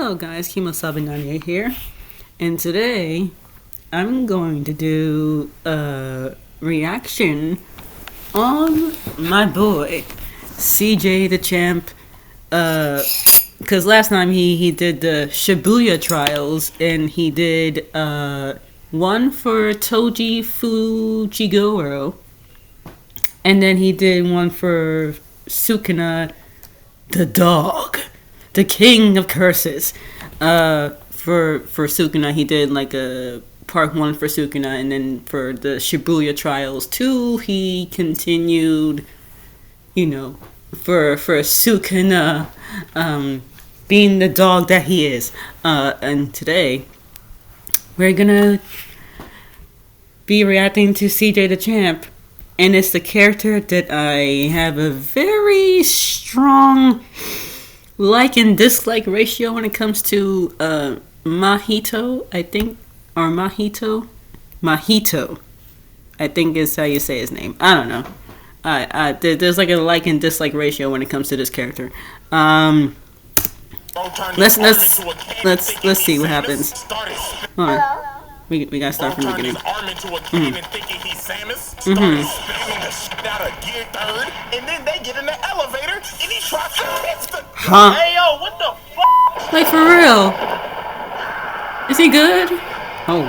Hello guys, Kimosabi98 here, and today I'm going to do a reaction on my boy, CJ the Champ, because last time he did the Shibuya trials, and he did one for Toji Fujigoro, and then he did one for Sukuna the dog. The king of curses. For Sukuna, he did like a part 1 for Sukuna, and then for the Shibuya trials 2, he continued, for Sukuna, being the dog that he is. And today, we're gonna be reacting to CJ the Champ, and it's the character that I have a very strong like and dislike ratio when it comes to Mahito, I think, or Mahito, I think is how you say his name. I don't know. There's like a like and dislike ratio when it comes to this character. Let's see what happens. Hold on. We gotta start from the beginning. Huh? Hey yo, what the fuck? Like for real? Is he good? Oh.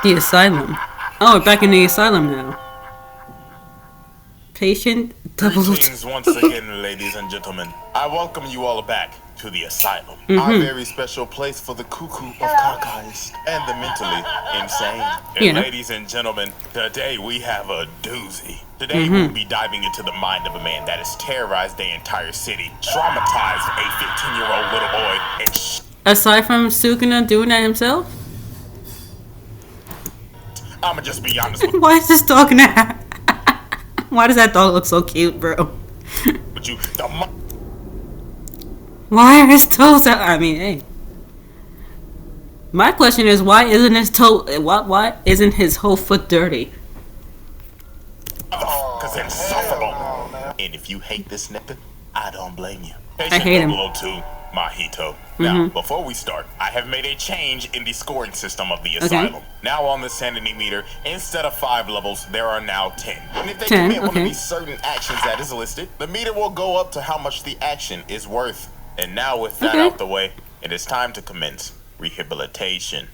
The asylum. Oh, we're back in the asylum now. Patient double. Greetings once again, ladies and gentlemen. I welcome you all back to the asylum. Our very special place for the cuckoo of cockeyes and the mentally insane. And ladies and gentlemen, today we have a doozy. Today we'll be diving into the mind of a man that has terrorized the entire city, traumatized a 15-year-old little boy, and aside from Sukuna doing that himself? I'ma just be honest with Why is this dog now? Why does that dog look so cute, bro? you. Why are his toes out? I mean, hey. My question is, why isn't his toe? Why isn't his whole foot dirty? Because it's insufferable. And if you hate this nigga, I don't blame you. I hate him. Mahito. Now, before we start, I have made a change in the scoring system of the asylum. Now on the sanity meter, instead of 5 levels, there are now 10. And if they commit one of these certain actions that is listed, the meter will go up to how much the action is worth. And now with that out the way, it is time to commence rehabilitation.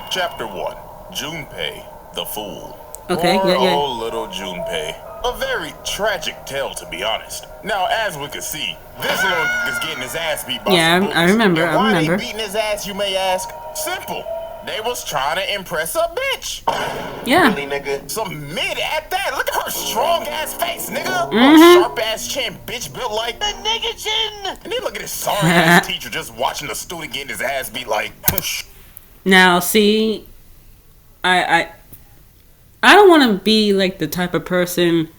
Chapter 1, Junpei, the Fool. Poor little Junpei. A very tragic tale, to be honest. Now, as we can see, this little is getting his ass beat by some bullies. I remember. And why they beating his ass, you may ask? Simple. They was trying to impress a bitch. Yeah. Really, nigga? Some mid at that. Look at her strong ass face, nigga. Sharp ass chin, bitch built like the nigga chin. And then look at this sorry ass teacher just watching the student getting his ass beat like. Now, see, I don't want to be like the type of person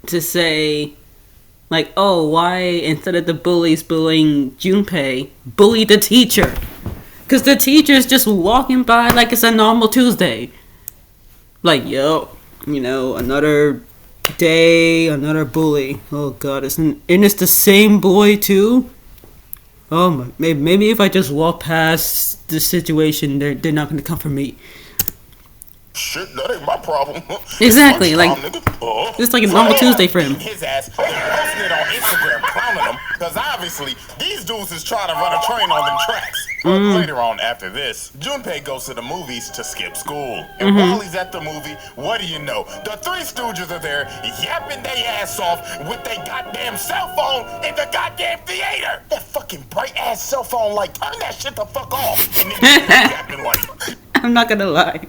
to say, like, oh, why instead of the bullies bullying Junpei, bully the teacher? Because the teacher's just walking by like it's a normal Tuesday. Like, yo, another day, another bully. Oh, God, and it's the same boy, too? Oh, my, maybe if I just walk past the situation, they're not going to come for me. Shit, that ain't my problem. Exactly, like, it's like a normal Tuesday for him. His ass, posting it on Instagram, clowning him, because obviously, these dudes is trying to run a train on them tracks. But later on, after this, Junpei goes to the movies to skip school. And while he's at the movie, what do you know? The Three Stooges are there, yapping their ass off with their goddamn cell phone in the goddamn theater. That fucking bright-ass cell phone, like, turn that shit the fuck off. And then yapping like... I'm not gonna lie.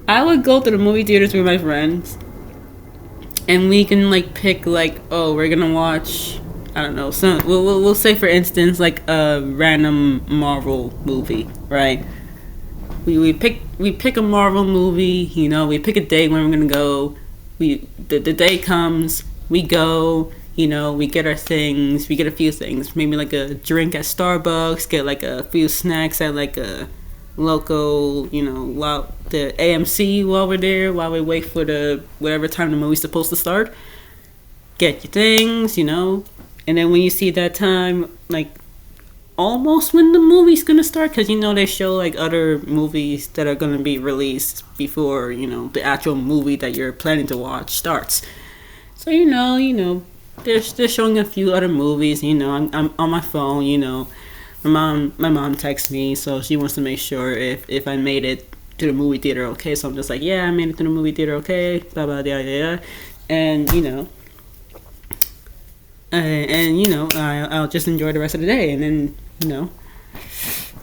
I would go to the movie theaters with my friends, and we can like pick like, oh, we're gonna watch, I don't know, we'll say for instance like a random Marvel movie, right? We pick a Marvel movie, we pick a day when we're gonna go. The day comes, we go. We get our things, we get a few things, maybe like a drink at Starbucks, get like a few snacks at like a local, while the AMC while we're there, while we wait for the whatever time the movie's supposed to start. Get your things, and then when you see that time, like almost when the movie's gonna start, because they show like other movies that are gonna be released before the actual movie that you're planning to watch starts. So they're showing a few other movies. I'm on my phone. My mom texts me, so she wants to make sure if I made it to the movie theater okay. So I'm just like, yeah, I made it to the movie theater okay. Blah blah blah blah, and I'll just enjoy the rest of the day, and then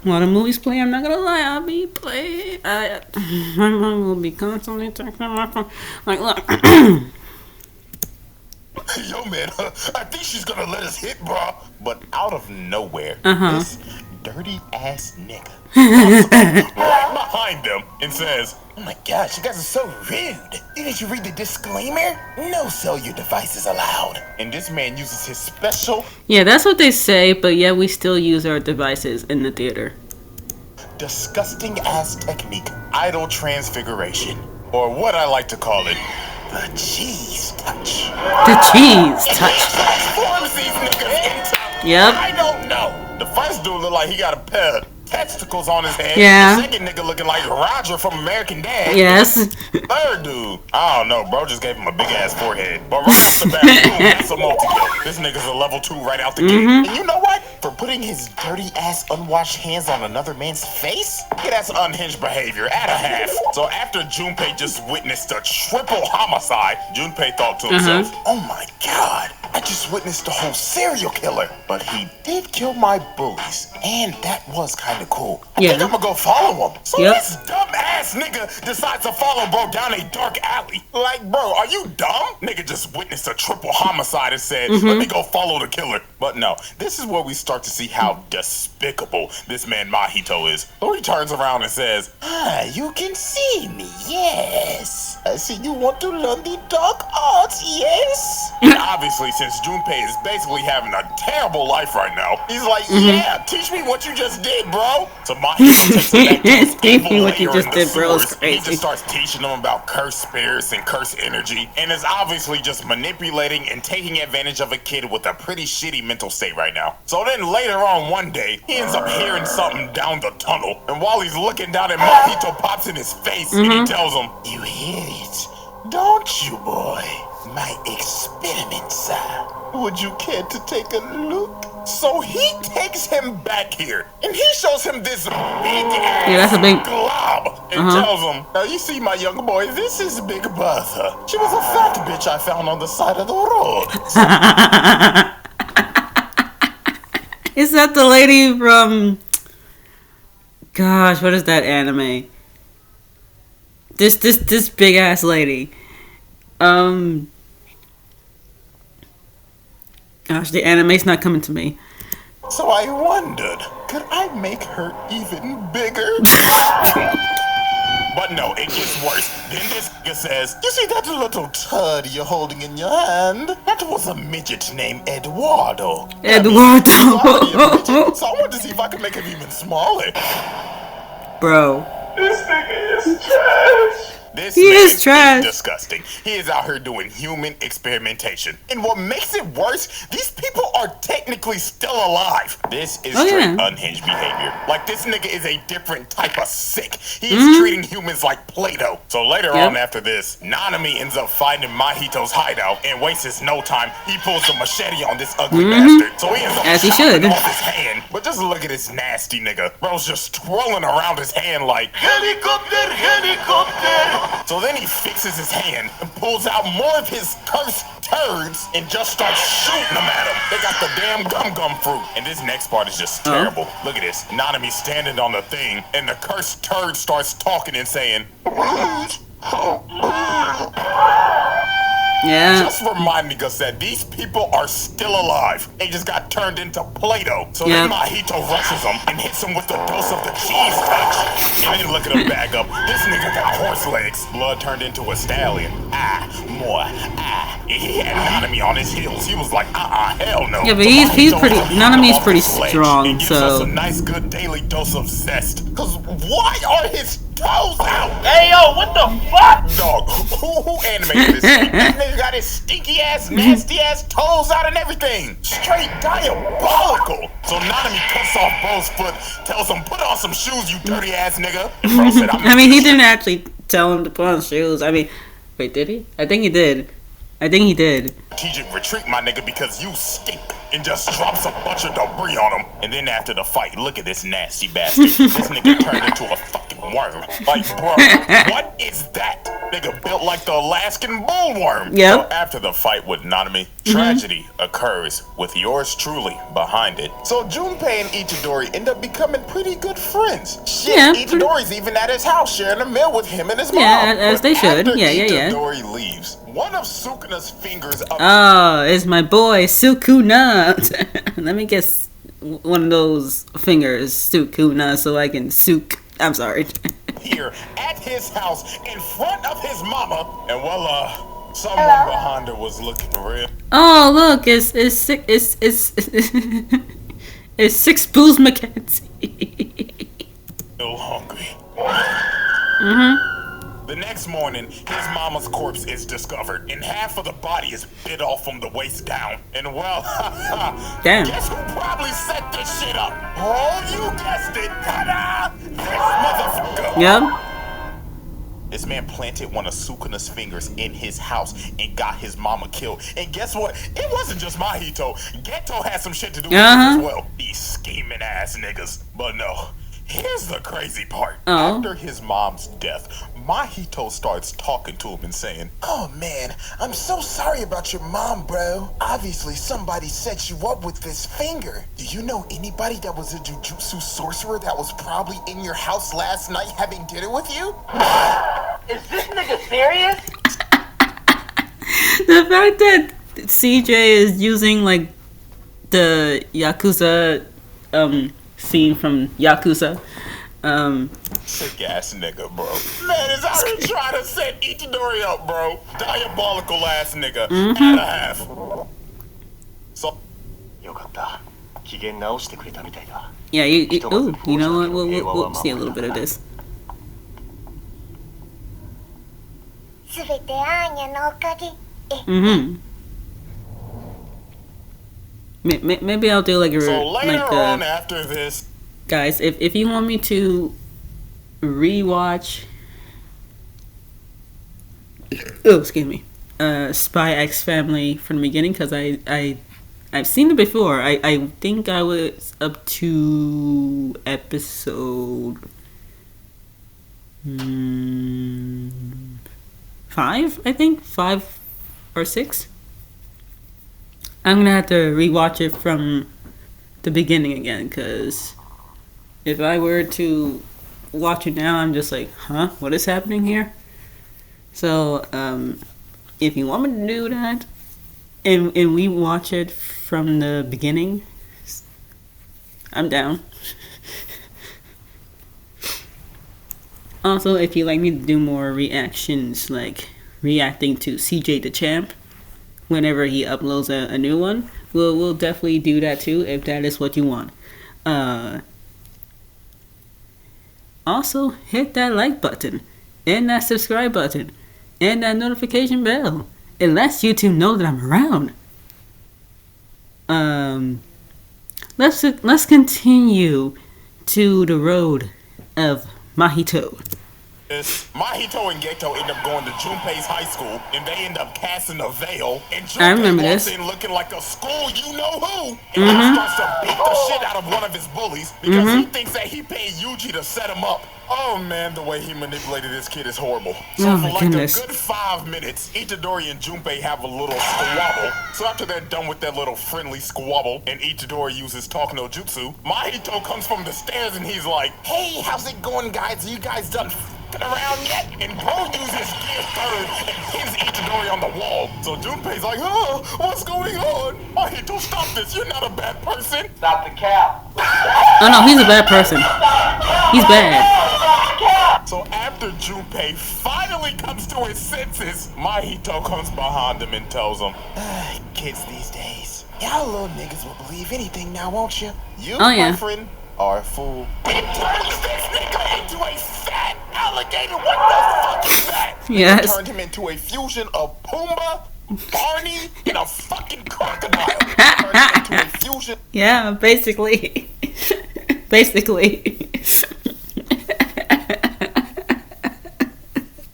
while the movies play, I'm not gonna lie, I'll be playing. My mom will be constantly texting my phone, like, look. Yo, man, I think she's gonna let us hit, bro. But out of nowhere, this dirty ass nigga right behind them and says, "Oh my gosh, you guys are so rude. Didn't you read the disclaimer? No cellular devices allowed." And this man uses his special... Yeah, that's what they say, but yeah, we still use our devices in the theater. ...disgusting ass technique, idle transfiguration. Or what I like to call it, the cheese touch. The cheese touch. Transforms these niggas into... Yep. I don't know. The first dude looked like he got a pair of testicles on his head. Yeah. The second nigga looking like Roger from American Dad. Yes. Third dude, I don't know, bro, just gave him a big ass forehead. But right off the bat, boom, that's a multi-kill. This nigga's a level 2 right out the gate. And you know what? For putting his dirty ass unwashed hands on another man's face? Yeah, that's unhinged behavior at a half. So after Junpei just witnessed a triple homicide, Junpei thought to himself, oh my god, I just witnessed a whole serial killer. But he did kill my bullies, and that was kind of cool. I think I'm gonna go follow him. So this dumb ass nigga decides to follow bro down a dark alley. Like, bro, are you dumb? Nigga just witnessed a triple homicide and said, let me go follow the killer. But no, this is where we start to see how despicable this man Mahito is. So he turns around and says, you can see me, yes. I see you want to learn the dark arts, yes. And obviously, since Junpei is basically having a terrible life right now, he's like, yeah, teach me what you just did, bro. So Mahito takes him back to his evil lair in the sewers. He just starts teaching them about cursed spirits and cursed energy, and is obviously just manipulating and taking advantage of a kid with a pretty shitty mental state right now. So then later on one day, he ends up hearing something down the tunnel, and while he's looking down at Mahito pops in his face, and he tells him, you hear it, don't you, boy? My experiment, sir. Would you care to take a look? So he takes him back here, and he shows him this big ass glob, and tells him, now you see my young boy, this is Big Bertha. She was a fat bitch I found on the side of the road. Is that the lady from... Gosh, what is that anime? This big ass lady. Gosh, the anime's not coming to me. So I wondered, could I make her even bigger? But no, it gets worse. Then this nigga says, you see that little turd you're holding in your hand? That was a midget named Eduardo. Eduardo. So I wanted to see if I could make him even smaller. Bro. This nigga is trash. This he is trash. Disgusting. He is out here doing human experimentation. And what makes it worse, these people are technically still alive. This is straight unhinged behavior. Like, this nigga is a different type of sick. He is treating humans like Play-Doh. So later on after this, Nanami ends up finding Mahito's hideout and wastes no time. He pulls a machete on this ugly bastard. So he ends up chopping off his hand. But just look at this nasty nigga. Bro's just twirling around his hand like, helicopter, helicopter. So then he fixes his hand and pulls out more of his cursed turds and just starts shooting them at him. They got the damn gum fruit. And this next part is just terrible. Look at this. Nanami standing on the thing, and the cursed turd starts talking and saying, yeah. Just reminding us that these people are still alive. They just got turned into Play-Doh. So then Mahito rushes them and hits him with the dose of the cheese touch. And then look at him back up. This nigga got horse legs. Blood turned into a stallion. He had Nanami on his heels. He was like, hell no. Yeah, but So he's Mahito pretty. took him Nanami's off pretty the sledge strong, and gives us so. a nice good daily dose of zest. Cause why are his toes out? Hey yo, what the fuck? Dog, who animated this? That nigga got his stinky ass, nasty ass toes out and everything. Straight diabolical. So Nanami cuts off bro's foot, tells him, put on some shoes, you dirty ass nigga. And bro said, I mean, he didn't actually tell him to put on shoes. I mean, wait, did he? I think he did. Strategic retreat, my nigga, because you stink. And just drops a bunch of debris on him. And then after the fight, look at this nasty bastard. This nigga turned into a fucking worm. Like, bro, what is that? Nigga built like the Alaskan bullworm. Yep. So after the fight with Nanami, tragedy occurs with yours truly behind it. So Junpei and Itadori end up becoming pretty good friends. Shit, Yeah, Itadori's even at his house sharing a meal with him and his mom. Yeah, as they should. After Yeah. Itadori leaves, one of Sukuna's fingers up. Oh, it's my boy Sukuna. Let me guess one of those fingers, Sukuna, so I can I'm sorry. Here at his house in front of his mama, and someone behind her was looking real. Oh, look, it's Six Booze Mackenzie. Still hungry. Mm-hmm. The next morning, his mama's corpse is discovered, and half of the body is bit off from the waist down. And Damn. Guess who probably set this shit up? Oh, you guessed it. Ta-da! This motherfucker. Yep. This man planted one of Sukuna's fingers in his house and got his mama killed. And guess what? It wasn't just Mahito. Geto had some shit to do with it as well. These scheming ass niggas. But no. Here's the crazy part. Oh. After his mom's death, Mahito starts talking to him and saying, "Oh man, I'm so sorry about your mom, bro. Obviously somebody set you up with this finger. Do you know anybody that was a Jujutsu sorcerer that was probably in your house last night having dinner with you?" Is this nigga serious? The fact that CJ is using like the Yakuza scene from Yakuza. Sick ass nigga, bro. Man is out here trying to set Itadori up, bro. Diabolical ass nigga. And a half. So. Yeah, you know what? We'll see a little bit of this. Mm-hmm. Maybe I'll do like a So later on after this, guys, if you want me to rewatch, excuse me, Spy X Family from the beginning, because I've seen it before. I think I was up to episode 5. I think 5 or 6. I'm gonna have to rewatch it from the beginning again, because if I were to watch it now, I'm just like, huh? What is happening here? So, if you want me to do that, and we watch it from the beginning, I'm down. Also, if you'd like me to do more reactions, like reacting to CJ the Champ, whenever he uploads a new one, we'll definitely do that too, if that is what you want. Also, hit that like button, and that subscribe button, and that notification bell. It lets YouTube know that I'm around. Let's continue to the road of Mahito. Mahito and Geto end up going to Junpei's high school, and they end up casting a veil, and I remember Junpei walks this. in looking like a school you-know-who, and he starts to beat the shit out of one of his bullies, because he thinks that he paid Yuji to set him up. Oh man, the way he manipulated this kid is horrible. So Oh, for my like goodness. a good 5 minutes, Itadori and Junpei have a little squabble. So after they're done with that little friendly squabble, and Itadori uses Talk No Jutsu, Mahito comes from the stairs and he's like, "Hey, how's it going, guys? Are you guys done fucking around yet? And bro uses gear third and pins Itadori on the wall. So Junpei's like, oh, what's going on? Mahito, stop this. You're not a bad person. Stop the cap. Oh no, he's a bad person. He's bad. So after Junpei finally comes to his senses, Mahito comes behind him and tells him, kids these days, y'all little niggas will believe anything now, won't you? You, my friend, are a fool. He turns this nigga into a fat alligator. What the fuck is that? Yes. He turned him into a fusion of Pumbaa, Barney, and a fucking crocodile. He turned him into a fusion. Yeah, basically. Basically.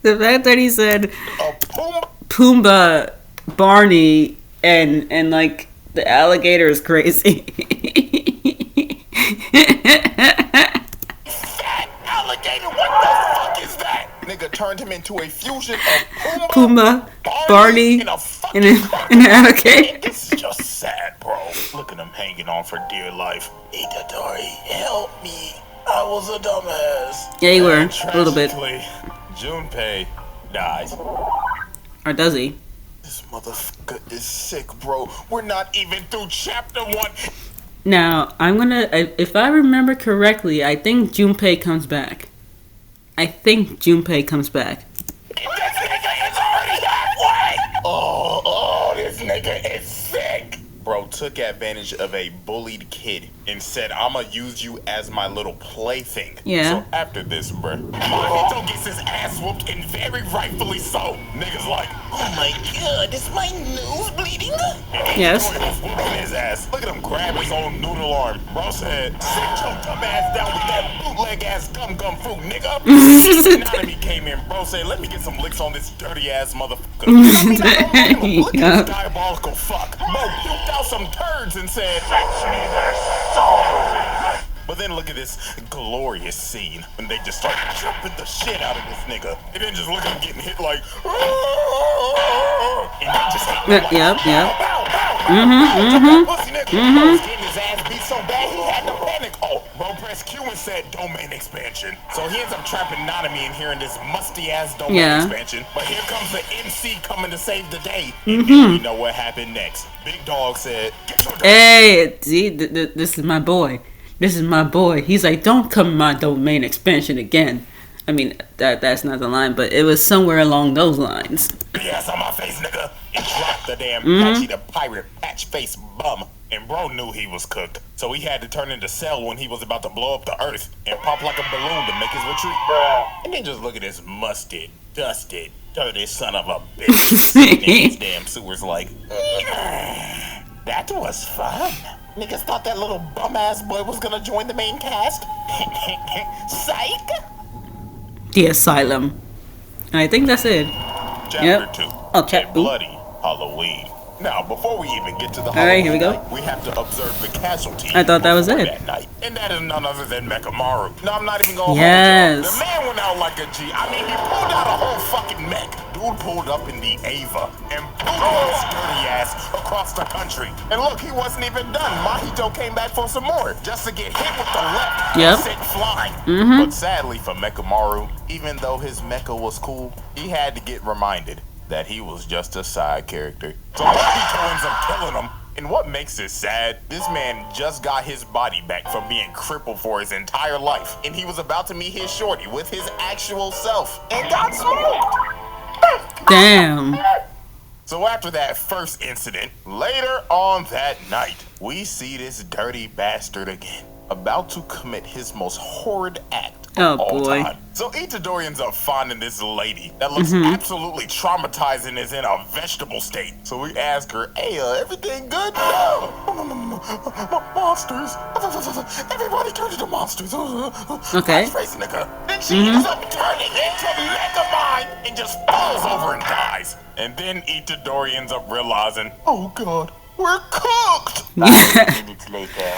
The fact that he said Pumbaa, Barney, and like the alligator is crazy. Fat alligator, what the fuck is that? Nigga turned him into a fusion of Pumbaa, Barney, and an alligator. This is just sad, bro. Look at him hanging on for dear life. Itadori, help me. I was a dumbass. Yeah, you were. A little bit. Junpei dies. Or does he? This motherfucker is sick, bro. We're not even through chapter 1. Now, if I remember correctly, I think Junpei comes back. This nigga is already halfway! Oh, this nigga is sick! Bro took advantage of a bullied kid and said, I'ma use you as my little plaything. Yeah. So after this, bro, Mahito gets his ass whooped, and very rightfully so. Niggas like, oh my god, is my nose bleeding? Yes. Whooping his ass. Look at him grab his own noodle arm. Bro said, sit your dumb ass down with that bootleg ass gum fruit, nigga. Nanami came in. Bro said, let me get some licks on this dirty ass motherfucker. Look at this diabolical fuck. Bro puked out some turds and said, fetch me their soul. But then look at this glorious scene when they just start jumping the shit out of this nigga. And then just look at him getting hit like, and they just hit him like, yep. Getting his ass beat so bad he had to panic. Oh, bro pressed Q and said domain expansion. So he ends up trapping Nanami in here in this musty ass domain expansion. But here comes the MC coming to save the day. And then we know what happened next. Big Dog said, get your dog. Hey, see, this is my boy. This is my boy. He's like, don't come in my domain expansion again. I mean, that's not the line, but it was somewhere along those lines. Yes, on my face, nigga. And dropped the damn Patchy the pirate patch face bum. And bro knew he was cooked. So he had to turn into Cell when he was about to blow up the earth and pop like a balloon to make his retreat. And then just look at this musted, dusted, dirty son of a bitch. And his damn sewer's like, that was fun. Niggas thought that little bum-ass boy was gonna join the main cast. Psych! The asylum. And I think that's it. Chapter 2. Oh, A bloody Halloween. Now, before we even get to the Halloween here we go. night, we have to observe the casualty. I thought that was it. That night. And that is none other than Mekamaru. No, I'm not even gonna hold Yes. you. The man went out like a G. I mean, he pulled out a whole fucking mech. Dude pulled up in the Ava and pulled his dirty ass across the country. And look, he wasn't even done. Mahito came back for some more, just to get hit with the left and sent flying. But sadly for Mekamaru, even though his mecha was cool, he had to get reminded that he was just a side character. So Mahito ends up killing him. And what makes it sad, this man just got his body back from being crippled for his entire life. And he was about to meet his shorty with his actual self. And got smoked. Damn. So after that first incident, later on that night, we see this dirty bastard again, about to commit his most horrid act of all time. So Itadori ends up finding this lady that looks absolutely traumatized and is in a vegetable state. So we ask her, hey, everything good? Monsters. Everybody turn into monsters. Okay. Face, nigga. Then she ends up turning into Megamind and just falls over and dies. And then Itadori ends up realizing, oh god, we're cooked. 5 minutes later.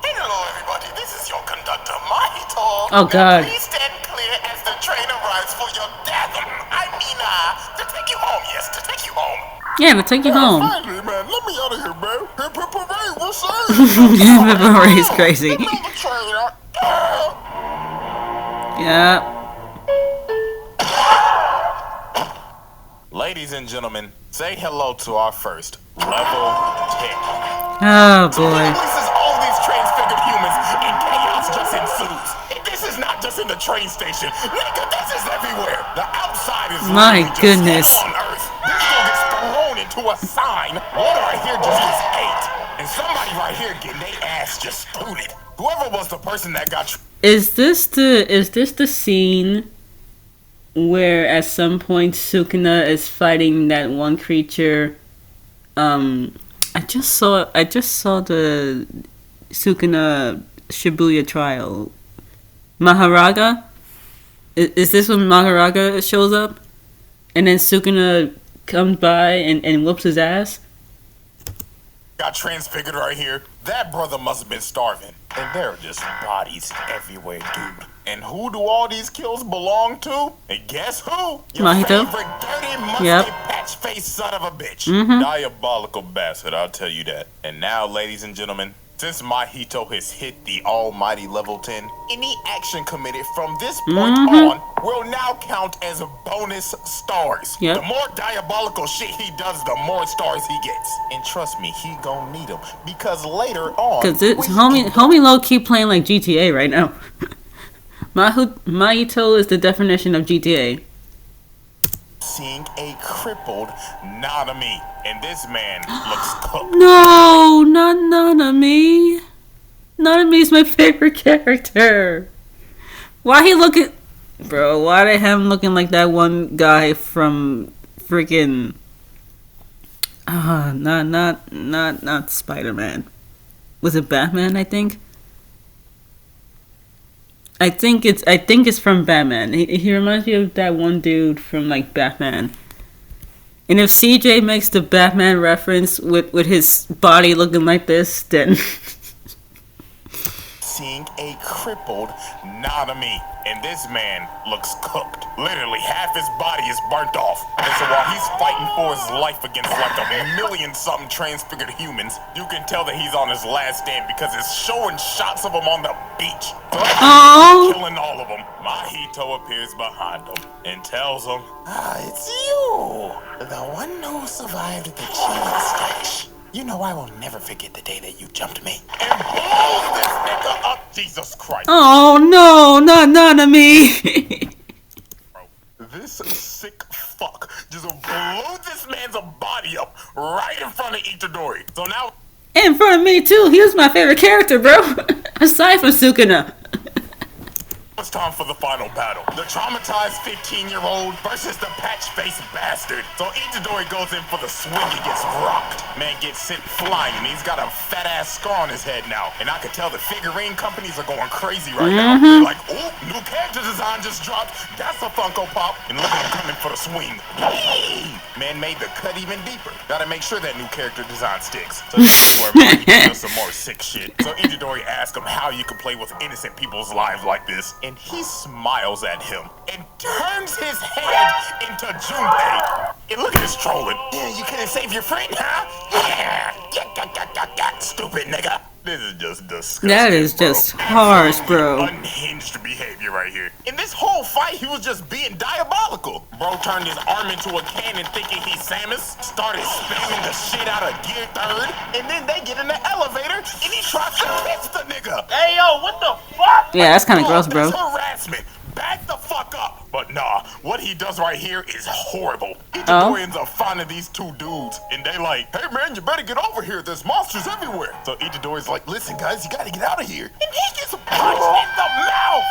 Hello, everybody. This is your conductor, Mahito. Oh, God. Please stand clear as the train arrives for your death. I mean, to take you home. Yes, to take you home. Yeah, to take you home. Finally, man. Let me out of here, man. Hooray, we're saved. Hooray is crazy. Get on the train. Yeah. Ladies and gentlemen, say hello to our first level 10. Oh So he boy. releases all these transfigured humans and chaos just ensues. And this is not just in the train station. Nigga, this is everywhere. The outside is My literally goodness. just hell on earth. This girl gets thrown into a sign. Water right here just gets ate. And somebody right here getting their ass just booted. Whoever was the person that got Is this the scene where at some point Sukuna is fighting that one creature? I just saw the Sukuna Shibuya trial. Maharaga? Is this when Maharaga shows up? And then Sukuna comes by and whoops his ass? got transfigured right here. That brother must have been starving. And there are just bodies everywhere, dude. And who do all these kills belong to? And guess who? Your Mahito. favorite dirty, musty, Yep. patch-faced son of a bitch. Mhm. Diabolical bastard, I'll tell you that. And now, ladies and gentlemen, since Mahito has hit the almighty level 10, any action committed from this point on will now count as bonus stars. Yep. The more diabolical shit he does, the more stars he gets. And trust me, he gon' need them. Because later on... Cause it's we- homie low key playing like GTA right now. Mahito is the definition of GTA. seeing a crippled Nanami. And this man looks cooked. No, not Nanami. Nanami's my favorite character. Why he looking, bro? Why they have him looking like that one guy from freaking? Not Spider-Man. Was it Batman? I think it's from Batman. He reminds me of that one dude from like Batman. And if CJ makes the Batman reference with his body looking like this, then Seeing a crippled Nanami. And this man looks cooked. Literally, half his body is burnt off. And so while he's fighting for his life against like a million-something transfigured humans, you can tell that he's on his last stand because it's showing shots of him on the beach. So after Aww. killing all of them, Mahito appears behind him and tells him, it's you, the one who survived the cheating stage. You know I will never forget the day that you jumped me. And blows this nigga up, Jesus Christ. oh no, not Nanami. This sick fuck just blew this man's body up right in front of Itadori. So now In front of me too. He was my favorite character, bro. Aside from Sukuna. it's time for the final battle. The traumatized 15-year-old versus the patch-faced bastard. So Itadori goes in for the swing and gets rocked. Man gets sent flying and he's got a fat-ass scar on his head now. And I could tell the figurine companies are going crazy right now. They're like, ooh, new character design just dropped. That's a Funko Pop. And look at him coming for the swing. Man made the cut even deeper. Gotta make sure that new character design sticks. So this is where Mahito does some more sick shit. So Itadori asks him how you can play with innocent people's lives like this. And he smiles at him and turns his head into Junpei. And look at this trolling. Yeah, you couldn't save your friend, huh? Yeah. Stupid nigga. This is just disgusting. That is just harsh, bro. Unhinged behavior right here. In this whole fight, he was just being diabolical. Bro turned his arm into a cannon thinking he's Samus, started spamming the shit out of Gear 3rd, and then they get in the elevator and he tries to kiss the nigga. Hey, yo, what the fuck? Yeah, that's kind of gross, bro. That's harassment. Back the fuck up. But nah, what he does right here is horrible. Itadori ends up finding these two dudes, and they like, hey man, you better get over here. There's monsters everywhere. So Itadori's like, listen guys, you gotta get out of here. And he gets punched in the mouth.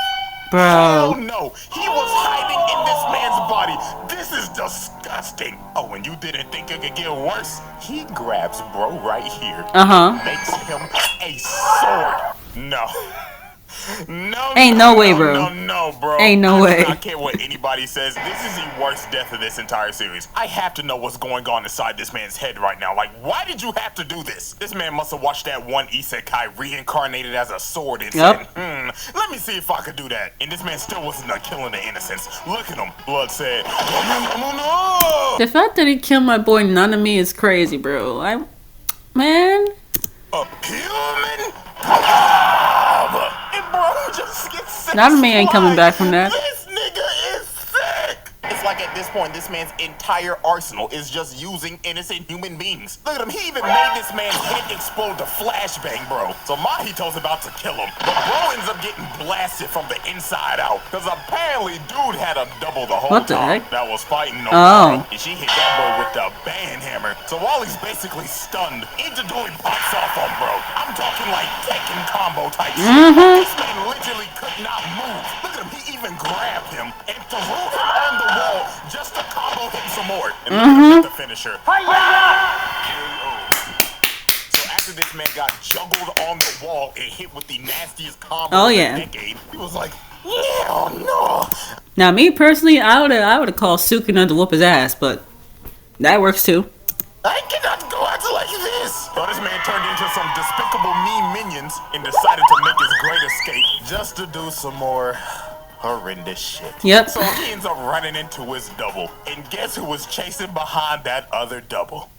Hell Bro. no, he was hiding in this man's body. This is disgusting. Oh, and you didn't think it could get worse? He grabs bro right here. Makes him a sword. No. No, Ain't no way, bro. No, bro. Ain't no way. I don't care what anybody says. This is the worst death of this entire series. I have to know what's going on inside this man's head right now. Like, why did you have to do this? This man must have watched that one isekai reincarnated as a sword and said, let me see if I could do that. And this man still wasn't killing the innocents. Look at him. Blood said, no. The fact that he killed my boy Nanami is crazy, bro. Man. A human? And bro just gets Nanami ain't coming back from that. This nigga is sick. It's like at this point, this man's entire arsenal is just using innocent human beings. Look at him. He even made this man's head explode to flashbang, bro. So Mahito's about to kill him. But bro ends up getting blasted from the inside out. Because apparently dude had a double the whole What the time heck? that was fighting no Oh. And she hit that boy with the band hammer. So while he's basically stunned, Itadori pops off on bro. I'm talking like Tekken combo type shit. This man literally could not move. Look at him. He even grabbed him and threw him on the wall just to combo him some more. And look at the finisher. So after this man got juggled on the wall and hit with the nastiest combo in a decade, he was like, yeah, no. Now, me personally, I would have called Sukuna to whoop his ass, but that works too. I cannot go out like this. So this man turned into some despicable mean minions and decided to make his great escape just to do some more horrendous shit. Yep. So he ends up running into his double. And guess who was chasing behind that other double?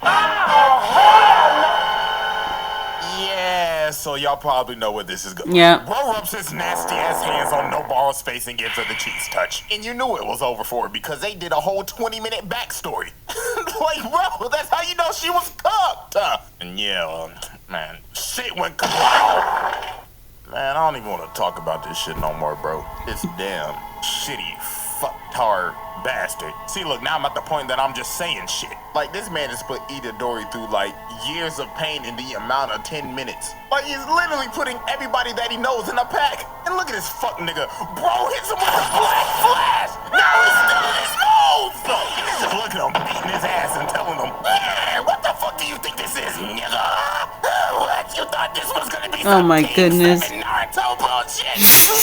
Yeah, so y'all probably know where this is going. Yeah. Bro rubs his nasty ass hands on Nobaro's face and gives her the cheese touch. And you knew it was over for her because they did a whole 20-minute backstory. Like, bro, that's how you know she was cooked. And yeah, man, shit went kablooey. Man, I don't even want to talk about this shit no more, bro. This damn shitty fucktard bastard. See, look, now I'm at the point that I'm just saying shit. Like, this man has put Itadori through, like, years of pain in the amount of 10 minutes. Like, he's literally putting everybody that he knows in a pack. And look at this fuck nigga. Bro hits him with a black flash. Now he's still in his nose. So, just look at him beating his ass and telling him, yeah, what the fuck do you think this is, nigga? What? You thought this was gonna be some my goodness. Naruto bullshit?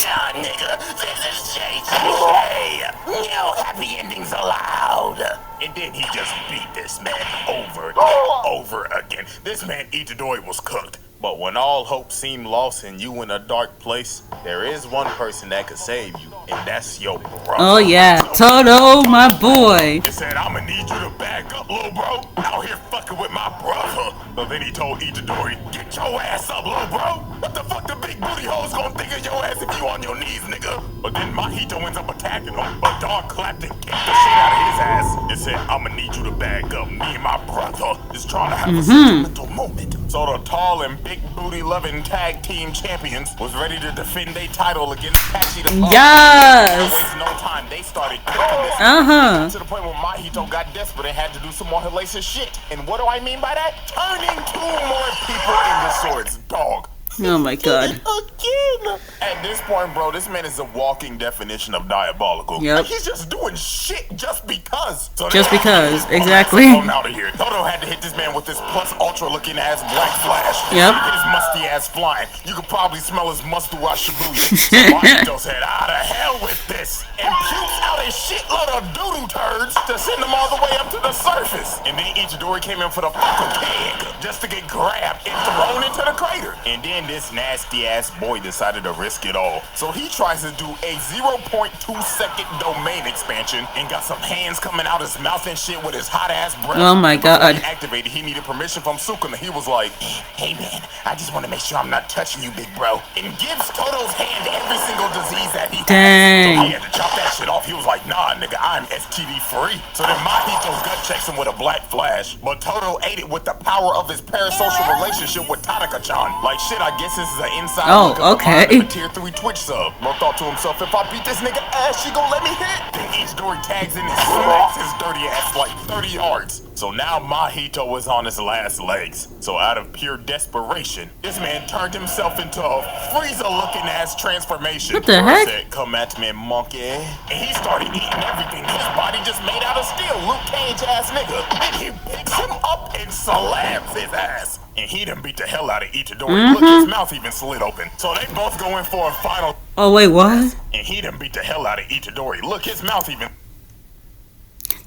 Nah, nigga, this is JJK. No happy endings allowed. And then he just beat this man over and over again. This man Itadori was cooked. But when all hope seemed lost and you in a dark place, there is one person that could save you, and that's your brother. Oh yeah, Toto, my boy. He said, I'ma need you to back up, little bro. Out here fucking with my brother. So then he told Itadori, get your ass up, little bro. What the fuck the big booty hoes gonna think of your ass if you on your knees, nigga? But then Mahito ends up attacking him. But dog clapped and kicked the shit out of his ass and said, I'ma need you to back up. Me and my brother is trying to have a sentimental moment. So the tall and big booty loving tag team champions was ready to defend their title against Tachi the Punk. Yes. Waste no time, they started kicking this to the point where Mahito got desperate and had to do some more hellacious shit. And what do I mean by that? Turning 2 more people into swords, dog. Oh my god. Again. At this point, bro, this man is a walking definition of diabolical. Yep. Like, he's just doing shit just because. So Just because, exactly. Out of here. Toto had to hit this man with this plus ultra looking ass black flash. Yep. His musty ass flying. You could probably smell his must throughout Shibuya. So Mahito said, out of hell with this. And pukes out a shitload of doo-doo turds to send them all the way up to the surface. And then Itadori came in for the fucking pig just to get grabbed and thrown into the crater. And then this nasty ass boy decided to risk it all. So he tries to do a 0.2 second domain expansion and got some hands coming out his mouth and shit with his hot ass breath. Oh my god. When he activated, he needed permission from Sukuna. He was like, hey man, I just want to make sure I'm not touching you, big bro. And gives Toto's hand every single disease that he has. So he had to chop that shit off. He was like, nah, nigga, I'm STD free. So then Mahito's gut checks him with a black flash. But Toto ate it with the power of his parasocial relationship with Tanaka-chan. Like, shit, I guess this is an inside look of the mind of a tier 3 Twitch sub. Bro thought to himself, if I beat this nigga ass, she gon' let me hit. Then Itadori tags in and smacks his dirty ass like 30 yards. So now Mahito was on his last legs. So out of pure desperation, this man turned himself into a Frieza-looking ass transformation. What the heck? Said, come at me, monkey. And he started eating everything. His body just made out of steel. Luke Cage ass nigga. And he picks him up and slams his ass. And he done beat the hell out of Itadori. Look, his mouth even slid open. So they both go in for a final. Oh wait, what? And he done beat the hell out of Itadori. Look, his mouth even.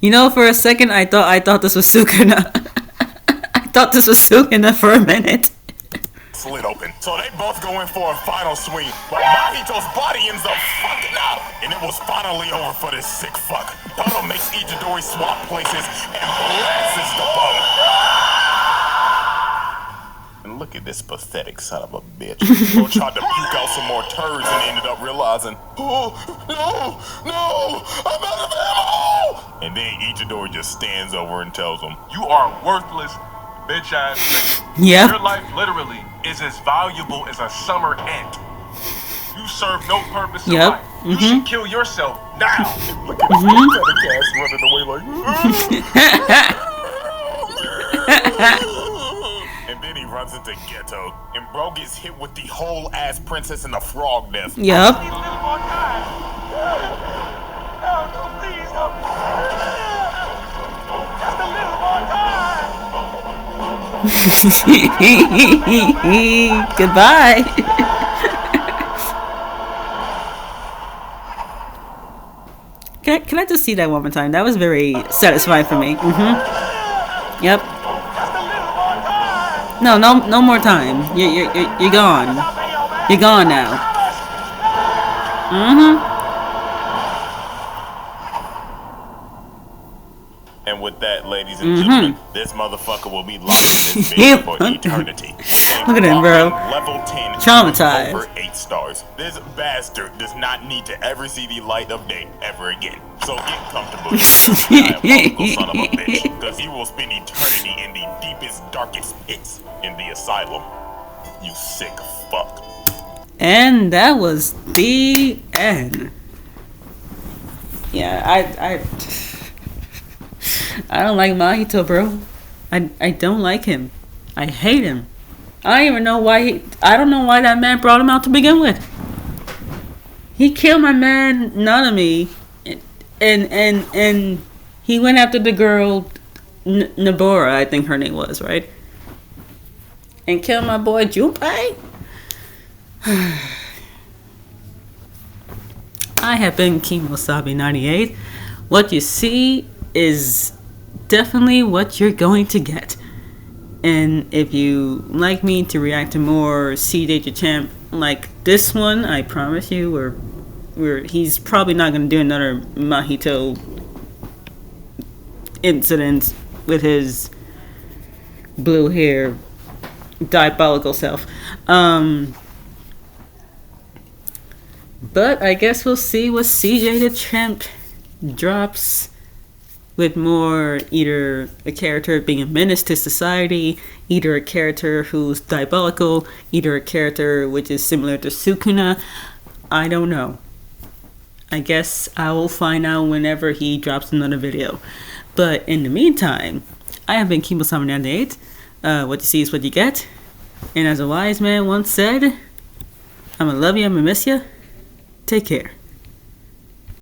You know, for a second, I thought this was Sukuna. I thought this was Sukuna for a minute. Slid open. So they both go in for a final swing. But Mahito's body ends up fucking up. And it was finally over for this sick fuck. Toto makes Itadori swap places and blasts the bum. And look at this pathetic son of a bitch. Bro tried to puke out some more turds and ended up realizing, oh, no, I'm out of ammo! And then Ichidori just stands over and tells him, You are worthless, bitch ass nigga. Yep. Your life literally is as valuable as a summer ant. You serve no purpose in Yep. life. You should kill yourself now. look at this pathetic ass running away like, and then he runs into Ghetto, and bro gets hit with the whole ass princess and the frog death. Yep. Need a little more time. No, please, no. Just a little more time. Goodbye. Can I just see that one more time? That was very satisfying for me. Yep. No more time. You're gone. You're gone now. And with that, ladies and gentlemen, this motherfucker will be locked in this bitch for eternity. Look at him, bro. Level 10. Traumatized. Over 8 stars. This bastard does not need to ever see the light of day ever again. So get comfortable, you diabolical son of a bitch. Because he will spend eternity in the deepest, darkest pits in the asylum. You sick fuck. And that was the end. Yeah, I don't like Mahito, bro. I don't like him. I hate him. I don't even know why I don't know why that man brought him out to begin with. He killed my man Nanami, and he went after the girl Nabora, I think her name was, right? And killed my boy Junpei. I have been Kimosabi98. What you see is definitely what you're going to get. And if you like me to react to more CJ Champ like this one, I promise you he's probably not going to do another Mahito incident with his blue hair diabolical self. But I guess we'll see what CJ the Champ drops with more either a character being a menace to society, either a character who's diabolical, either a character which is similar to Sukuna. I don't know. I guess I will find out whenever he drops another video. But in the meantime, I have been Kimo98. What you see is what you get. And as a wise man once said, I'ma love you, I'ma miss you. Take care.